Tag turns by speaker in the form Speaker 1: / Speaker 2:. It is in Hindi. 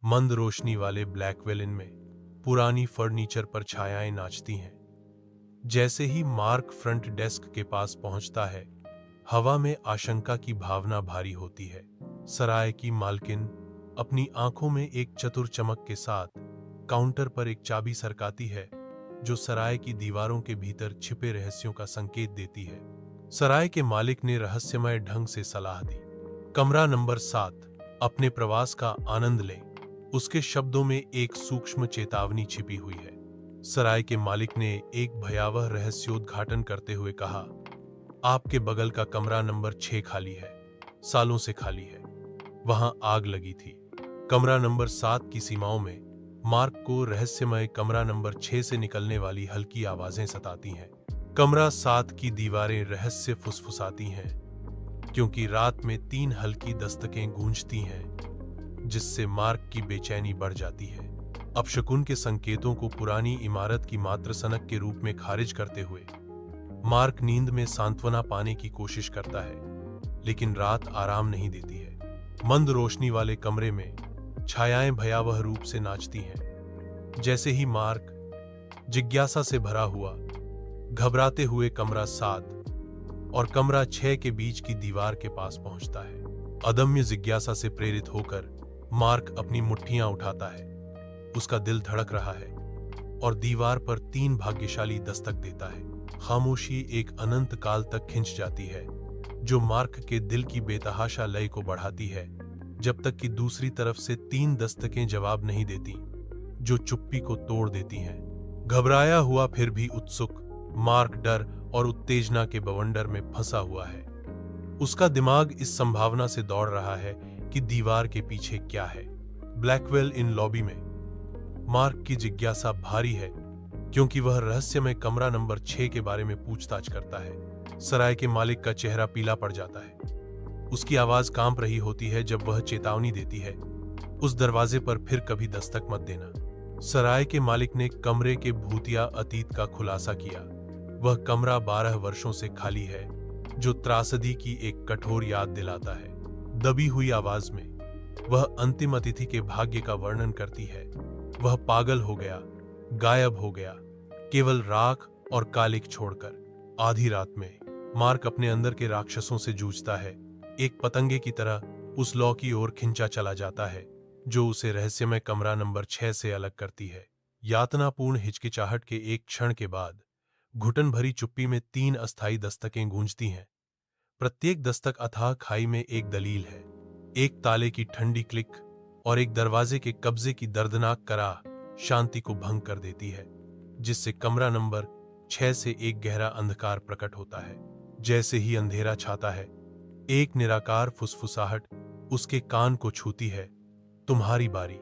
Speaker 1: मंद रोशनी वाले ब्लैकवेल में पुरानी फर्नीचर पर छायाएं नाचती हैं। जैसे ही मार्क फ्रंट डेस्क के पास पहुंचता है, हवा में आशंका की भावना भारी होती है। सराय की मालकिन अपनी आंखों में एक चतुर चमक के साथ काउंटर पर एक चाबी सरकाती है, जो सराय की दीवारों के भीतर छिपे रहस्यों का संकेत देती है। सराय के मालिक ने रहस्यमय ढंग से सलाह दी, कमरा नंबर 7, अपने प्रवास का आनंद लें। उसके शब्दों में एक सूक्ष्म चेतावनी छिपी हुई है। सराय के मालिक ने एक भयावह रहस्योद्घाटन करते हुए कहा, आपके बगल का कमरा नंबर 6 खाली है, सालों से खाली है। वहां आग लगी थी। कमरा नंबर 7 की सीमाओं में मार्क को रहस्यमय कमरा नंबर 6 से निकलने वाली हल्की आवाजें सताती हैं। कमरा 7 की दीवारें रहस्य फुसफुसाती हैं, क्योंकि रात में 3 हल्की दस्तकें गूंजती हैं, जिससे मार्क की बेचैनी बढ़ जाती है। अपशकुन के संकेतों को पुरानी इमारत की मात्र सनक के रूप में खारिज करते हुए मार्क नींद में सांत्वना पाने की कोशिश करता है, लेकिन रात आराम नहीं देती है। मंद रोशनी वाले कमरे में छायाएं भयावह रूप से नाचती हैं। जैसे ही मार्क जिज्ञासा से भरा हुआ घबराते हुए कमरा 7 और कमरा 6 के बीच की दीवार के पास पहुंचता है, अदम्य जिज्ञासा से प्रेरित होकर मार्क अपनी मुट्ठियां उठाता है। उसका दिल धड़क रहा है और दीवार पर 3 भाग्यशाली दस्तक देता है। खामोशी एक अनंत काल तक खिंच जाती है, जो मार्क के दिल की बेतहाशा लय को बढ़ाती है, जब तक कि दूसरी तरफ से 3 दस्तकें जवाब नहीं देती, जो चुप्पी को तोड़ देती हैं। घबराया हुआ फिर भी उत्सुक, मार्क डर और उत्तेजना के बवंडर में फंसा हुआ है। उसका दिमाग इस संभावना से दौड़ रहा है कि दीवार के पीछे क्या है। ब्लैकवेल इन लॉबी में मार्क की जिज्ञासा भारी है, क्योंकि वह रहस्यमय कमरा नंबर 6 के बारे में पूछताछ करता है। सराय के मालिक का चेहरा पीला पड़ जाता है। उसकी आवाज कांप रही होती है जब वह चेतावनी देती है, उस दरवाजे पर फिर कभी दस्तक मत देना। सराय के मालिक ने कमरे के भूतिया अतीत का खुलासा किया। वह कमरा 12 वर्षों से खाली है, जो त्रासदी की एक कठोर याद दिलाता है। दबी हुई आवाज में वह अंतिम अतिथि के भाग्य का वर्णन करती है। वह पागल हो गया, गायब हो गया, केवल राख और कालिक छोड़कर। आधी रात में मार्क अपने अंदर के राक्षसों से जूझता है। एक पतंगे की तरह उस लौ की ओर खिंचा चला जाता है, जो उसे रहस्यमय कमरा नंबर 6 से अलग करती है। यातनापूर्ण हिचकिचाहट के एक क्षण के बाद घुटन भरी चुप्पी में 3 अस्थायी दस्तकें गूंजती हैं। प्रत्येक दस्तक अथाह खाई में एक दलील है। एक ताले की ठंडी क्लिक और एक दरवाजे के कब्जे की दर्दनाक कराह शांति को भंग कर देती है, जिससे कमरा नंबर 6 से एक गहरा अंधकार प्रकट होता है। जैसे ही अंधेरा छाता है, एक निराकार फुसफुसाहट उसके कान को छूती है, तुम्हारी बारी।